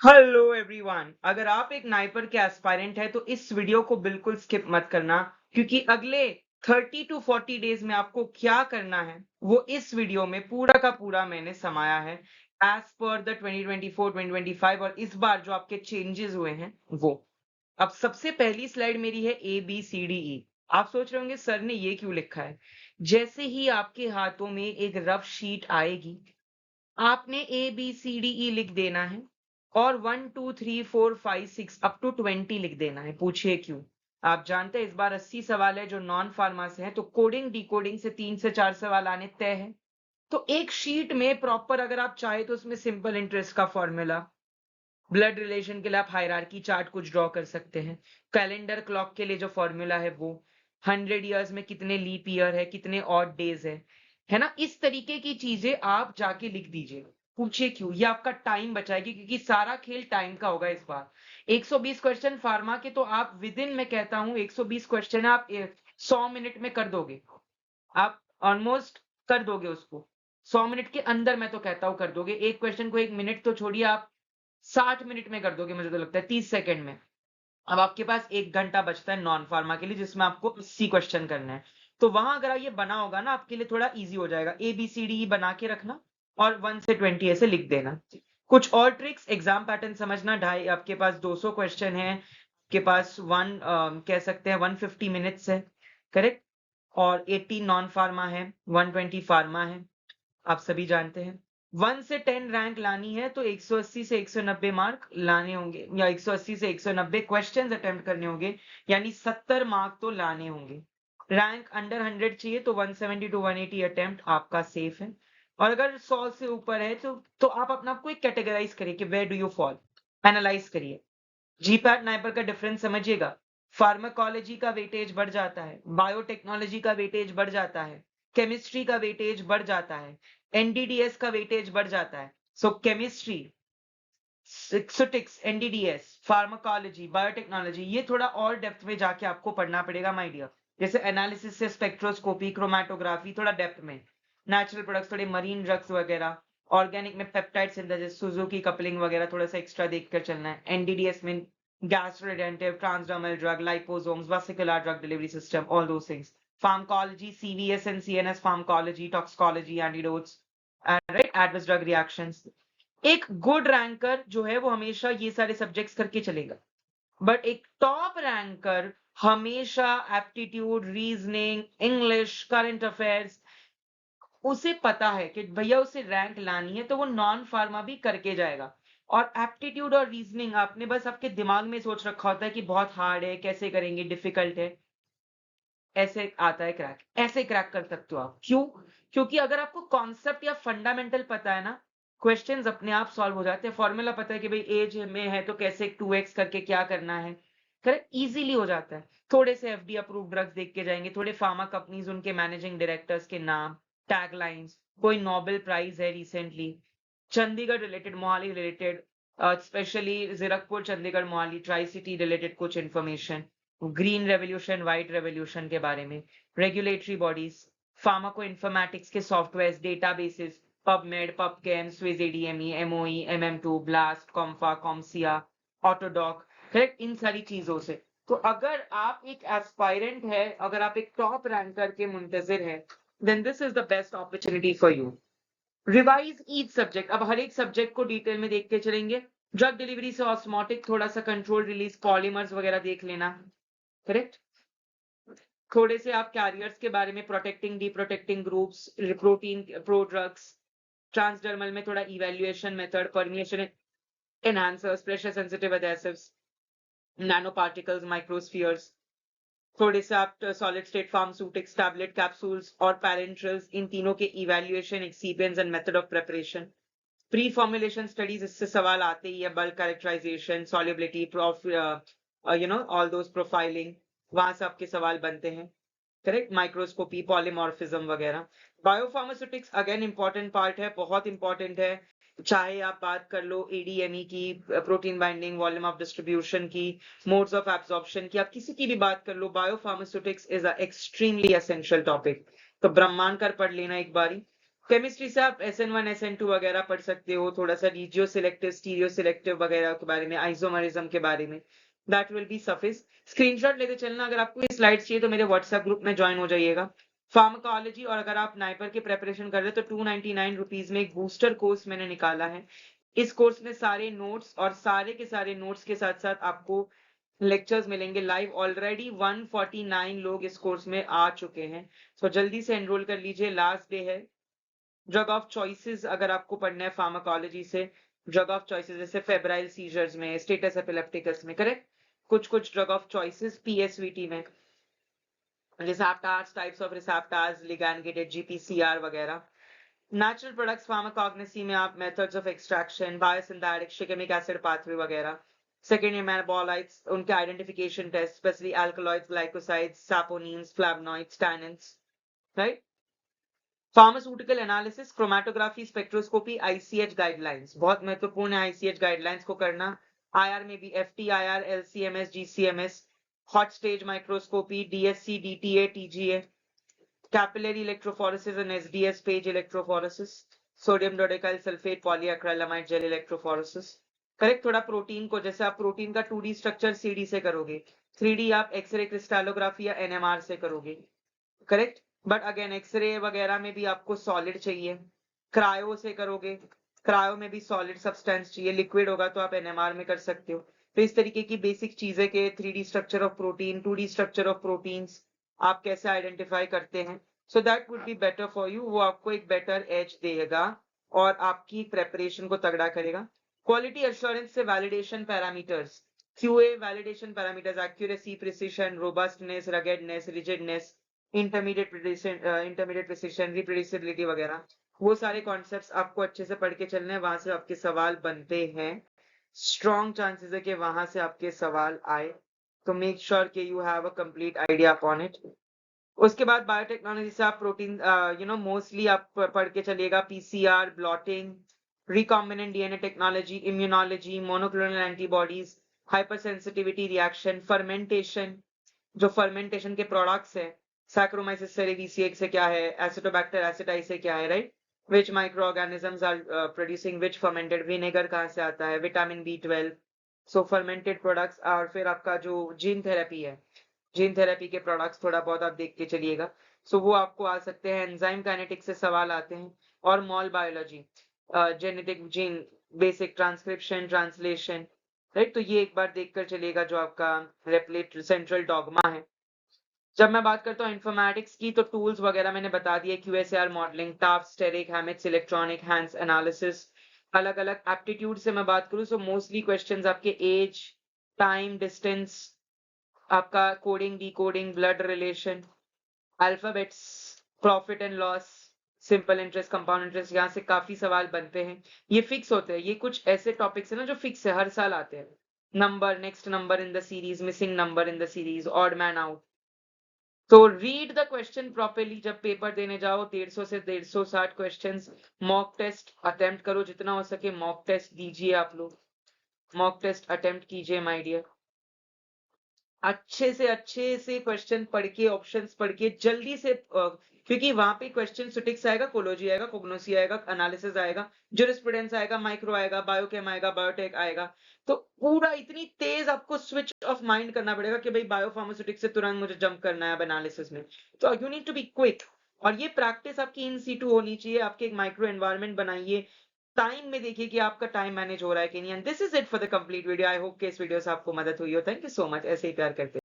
Hello everyone, अगर आप एक नाइपर के एस्पायरेंट है तो इस वीडियो को बिल्कुल स्किप मत करना, क्योंकि अगले 30 टू 40 डेज में आपको क्या करना है वो इस वीडियो में पूरा का पूरा मैंने समाया है एज पर द 2024-2025। और इस बार जो आपके चेंजेस हुए हैं वो अब सबसे पहली स्लाइड मेरी है ABCDE। आप सोच रहे होंगे सर ने ये क्यों लिखा है। जैसे ही आपके हाथों में एक रफ शीट आएगी, आपने ABCDE लिख देना है और 1 2 3 4 5 6 अप टू 20 लिख देना है। पूछिए क्यों। आप जानते हैं इस बार 80 सवाल है जो नॉन फार्मा से हैं, तो कोडिंग डिकोडिंग से 3 से 4 सवाल आने तय है। तो एक शीट में प्रॉपर अगर आप चाहे तो उसमें सिंपल इंटरेस्ट का फॉर्मूला, ब्लड रिलेशन के लिए आप हायरार्की चार्ट कुछ ड्रॉ कर सकते हैं, कैलेंडर क्लॉक के लिए जो फॉर्मूला है वो, 100 ईयर्स में कितने लीप ईयर है, कितने ऑड डेज है ना, इस तरीके की चीजें आप जाके लिख दीजिए। पूछिए क्यों। ये आपका टाइम बचाएगी, क्योंकि सारा खेल टाइम का होगा इस बार। 120 क्वेश्चन फार्मा के, तो आप विद इन, मैं कहता हूं 120 क्वेश्चन आप 100 मिनट में कर दोगे। आप ऑलमोस्ट कर दोगे उसको 100 मिनट के अंदर, मैं तो कहता हूं कर दोगे। एक क्वेश्चन को 1 मिनट तो छोड़िए, आप 60 मिनट में कर दोगे, मुझे तो लगता है 30 सेकंड में। अब आपके पास 1 घंटा बचता है नॉन फार्मा के लिए, जिसमें आपको 80 क्वेश्चन करना है। तो वहां अगर ये बना होगा ना, आपके लिए थोड़ा इजी हो जाएगा। ABCD बना के रखना और 1 से 20 ऐसे लिख देना। कुछ और ट्रिक्स, एग्जाम पैटर्न समझना। ढाई आपके पास 200 क्वेश्चन है, आपके पास कह सकते हैं 150 मिनट्स है, करेक्ट। और 80 नॉन फार्मा है, 120 फार्मा है, आप सभी जानते हैं। 1 से 10 रैंक लानी है तो 180 से 190 मार्क लाने होंगे, या 180 से 190 क्वेश्चंस अटेम्प्ट करने होंगे, यानी 70 मार्क तो लाने होंगे। रैंक अंडर 100 चाहिए तो 170 टू 180 अटेम्प्ट आपका सेफ है। और अगर 100 से ऊपर है तो आप अपना आपको एक कैटेगराइज करिए कि where do you fall, analyze करिए। जीपैट नाइपर का डिफरेंस समझिएगा। फार्माकोलॉजी का वेटेज बढ़ जाता है, बायोटेक्नोलॉजी का वेटेज बढ़ जाता है, केमिस्ट्री का वेटेज बढ़ जाता है, एनडीडीएस का वेटेज बढ़ जाता है। सो केमिस्ट्री, सिक्सोटिक्स, एनडीडीएस, फार्माकोलॉजी, बायोटेक्नोलॉजी, ये थोड़ा और डेप्थ में जाके आपको पढ़ना पड़ेगा माय डियर। जैसे एनालिसिस से स्पेक्ट्रोस्कोपी, क्रोमेटोग्राफी, थोड़ा डेप्थ में। नेचुरल प्रोडक्ट्स, थोड़े मरीन ड्रग्स वगैरह। ऑर्गेनिक में पेप्टाइड सिंथेसिस, सुजुकी कपलिंग वगैरह थोड़ा सा एक्स्ट्रा देखकर चलना है। एनडीडीएस में gastroretentive, transdermal drug, liposomes, vesicular drug delivery system, all those things. Pharmacology, CVS and CNS pharmacology, toxicology, antidotes, right, adverse drug reactions. एक गुड रैंकर जो है वो हमेशा ये सारे सब्जेक्ट्स करके चलेगा, बट एक टॉप रैंकर हमेशा aptitude, reasoning, English, current affairs, उसे पता है कि भैया उसे रैंक लानी है तो वो नॉन फार्मा भी करके जाएगा। और एप्टीट्यूड और रीजनिंग आपने बस आपके दिमाग में सोच रखा होता है कि बहुत हार्ड है, कैसे करेंगे, डिफिकल्ट है। ऐसे आता है क्रैक, ऐसे क्रैक कर सकते हो आप। क्यों? क्योंकि अगर आपको कॉन्सेप्ट या फंडामेंटल पता है ना, क्वेश्चंस अपने आप सॉल्व हो जाते हैं। फॉर्मूला पता है कि भाई एज में है तो कैसे 2x करके क्या करना है, करेक्ट, इजीली हो जाता है। थोड़े से एफडी अप्रूव ड्रग्स देख के जाएंगे, थोड़े फार्मा कंपनीज, उनके मैनेजिंग डायरेक्टर्स के नाम, टैगलाइंस, कोई नोबेल प्राइज है recently, Chandigarh related, Mohali related, specially Zirakpur, Chandigarh, Mohali, tri city related कुछ information, green revolution, white revolution के बारे में, रेगुलेटरी बॉडीज, फार्माको इन्फॉर्मेटिक्स के software, databases, PubMed, PubChem, Swiss ADME, MOE, MM2, BLAST, CoMFA, CoMSIA, AutoDock, correct, इन सारी चीजों से। तो अगर आप एक एस्पायरेंट है, अगर आप एक टॉप रैंकर के मुंतजिर है, then this is the best opportunity for you. Revise each subject, अब हर एक सब्जेक्ट को डिटेल में देखते चलेंगे। ड्रग डिलीवरी से ऑस्मोटिक, थोड़ा सा कंट्रोल रिलीज, पॉलीमर्स वगैरह देख लेना, करेक्ट। थोड़े से आप कैरियर्स के बारे में, protecting, deprotecting groups, protein prodrugs, transdermal में थोड़ा evaluation method, permeation enhancers, pressure sensitive adhesives, nanoparticles, microspheres. थोड़े से आप solid state pharmaceutics, tablet, capsules और पैरेंट्रल्स, इन तीनों के evaluation, excipients and method of preparation. Preformulation studies, इससे सवाल आते ही है। Bulk characterization, solubility, all those profiling, वहां से आपके सवाल बनते हैं, करेक्ट। माइक्रोस्कोपी, पॉलीमॉर्फिज्म वगैरह। बायोफार्मास्यूटिक्स अगेन इंपॉर्टेंट पार्ट है, बहुत इंपॉर्टेंट है। चाहे आप बात कर लो एडीएमई की, protein binding, volume of distribution की, मोड्स ऑफ एब्जॉर्प्शन की, आप किसी की भी बात कर लो, biopharmaceutics is a extremely essential topic. तो ब्रह्मांड कर पढ़ लेना एक बारी। केमिस्ट्री से आप SN1 SN2 वगैरह पढ़ सकते हो, थोड़ा सा रिजियो सिलेक्टिव स्टीरियो सिलेक्टिव वगैरह के बारे में, आइसोमरिज्म के बारे में, that will be suffice. Screenshot लेते चलना, अगर आपको ये स्लाइड्स चाहिए तो मेरे व्हाट्सएप ग्रुप में ज्वाइन हो जाइएगा। फार्माकोलॉजी, और अगर आप नाइपर की प्रेपरेशन कर रहे हो तो 299 रुपीज में एक बूस्टर कोर्स मैंने निकाला है। इस कोर्स में सारे नोट्स और सारे के सारे नोट्स के साथ साथ आपको लेक्चर्स मिलेंगे लाइव। ऑलरेडी 149 लोग इस कोर्स में आ चुके हैं, तो जल्दी से एनरोल कर लीजिए, लास्ट डे है। ड्रग ऑफ चॉइसेस अगर आपको पढ़ना है फार्माकोलॉजी से, ड्रग ऑफ चॉइसेस जैसे फेब्राइल सीजर्स में, स्टेटस एपिलेप्टिकस में, करेक्ट, कुछ ड्रग ऑफ चॉइसेस पीएसवीटी में, receptors, types of receptors, ligand gated GPCR वगैरह। नेचुरल प्रोडक्ट्स फार्माकोग्नोसी में आप methods of extraction, biosynthetic, shikimic acid pathway वगैरह। सेकेंड मेटाबोलाइट्स, उनके identification test, specially alkaloids, glycosides, saponins, flavonoids, tannins, right. Pharmaceutical analysis, chromatography, spectroscopy, ICH guidelines, बहुत महत्वपूर्ण है ICH guidelines को करना। आईआर में भी FTIR, LCMS, GCMS, hot stage microscopy, DSC, DTA, TGA, capillary electrophoresis and SDS phase electrophoresis, sodium dodecyl sulphate polyacrylamide gel electrophoresis. Correct. थोड़ा protein को, जैसे आप प्रोटीन का 2D स्ट्रक्चर सीडी से करोगे, 3D आप एक्सरे क्रिस्टलोग्राफी या एनएमआर से करोगे, करेक्ट। बट अगेन एक्सरे वगैरह में भी आपको सॉलिड चाहिए, क्रायो से करोगे, क्रायो में भी सॉलिड सब्सटेंस चाहिए, लिक्विड होगा तो आप एनएमआर में कर सकते हो। तो इस तरीके की बेसिक चीजें के 3D structure of protein, 2D structure of proteins आप कैसे आइडेंटिफाई करते हैं, so that would be better for you. वो आपको एक बेटर एज देगा और आपकी प्रेपरेशन को तगड़ा करेगा। क्वालिटी एश्योरेंस से validation parameters, QA validation parameters, accuracy, precision, robustness, ruggedness, rigidness, intermediate precision, reproducibility वगैरह, वो सारे कॉन्सेप्ट्स आपको अच्छे से पढ़ के चलने हैं। वहां से आपके सवाल बनते हैं, स्ट्रॉन्ग चांसेस है कि वहां से आपके सवाल आए, तो मेक श्योर कि you have a complete idea upon it. उसके बाद बायोटेक्नोलॉजी से आप प्रोटीन मोस्टली आप पढ़ के चलिएगा, PCR, blotting, recombinant DNA technology, immunology, monoclonal antibodies, hyper sensitivity reaction, fermentation, जो फर्मेंटेशन के प्रोडक्ट्स है, सैक्रोमाइसिस सेरेविसिएक से क्या है, एसिटोबैक्टर एसिटाई से क्या है, right, which micro organisms are producing which fermented, vinegar कहाँ से आता है, विटामिन B12, सो फर्मेंटेड प्रोडक्ट्स। और फिर आपका जो जीन थेरेपी है, जीन थेरेपी के प्रोडक्ट्स थोड़ा बहुत आप देख के चलिएगा, सो वो आपको आ सकते हैं। एंजाइम काइनेटिक्स से सवाल आते हैं, और mall biology, genetic, gene, basic transcription, translation, right. तो ये एक बार देखकर चलिएगा जो आपका रेपलेट सेंट्रल डॉगमा है। जब मैं बात करता हूँ इन्फॉर्मेटिक्स की, तो टूल्स वगैरह मैंने बता दिए, QSAR मॉडलिंग, टाफ, स्टेरिक, हैमिक्स, इलेक्ट्रॉनिक, हैंड्स एनालिसिस। अलग अलग एप्टीट्यूड से मैं बात करूँ, सो मोस्टली क्वेश्चंस आपके एज, टाइम, डिस्टेंस, आपका coding, decoding, blood relation, alphabets, profit and loss, simple interest, compound interest, यहाँ से काफी सवाल बनते हैं। ये फिक्स होते हैं, ये कुछ ऐसे टॉपिक्स है ना जो फिक्स है, हर साल आते हैं। Number, next number in the series, missing number in the series, odd man out. तो रीड द क्वेश्चन प्रॉपर्ली, जब पेपर देने जाओ 150 से 160 क्वेश्चंस। मॉक टेस्ट अटेम्प्ट करो, जितना हो सके मॉक टेस्ट दीजिए, आप लोग मॉक टेस्ट अटेम्प्ट कीजिए माय डियर। अच्छे से क्वेश्चन पढ़ के, ऑप्शंस पढ़ के जल्दी से, क्योंकि वहां पे क्वेश्चन सुटिक्स आएगा, कोलोजी आएगा, कोग्नोसी आएगा, एनालिसिस आएगा, ज्यूरिस्प्रूडेंस आएगा, माइक्रो आएगा, बायोकेम आएगा, बायोटेक आएगा। तो पूरा इतनी तेज आपको स्विच ऑफ माइंड करना पड़ेगा कि भाई बायोफार्मास्यूटिक्स से तुरंत मुझे जंप करना है अब एनालिसिस में, तो you need to be quick. और ये प्रैक्टिस आपकी इन सीटू होनी चाहिए, आपके एक माइक्रो एनवायरनमेंट बनाइए, टाइम में देखिए कि आपका टाइम मैनेज हो रहा है कि नहीं। And this is it for the complete video. I hope कि इस वीडियो से आपको मदद हुई हो। थैंक यू सो मच, ऐसे ही प्यार करते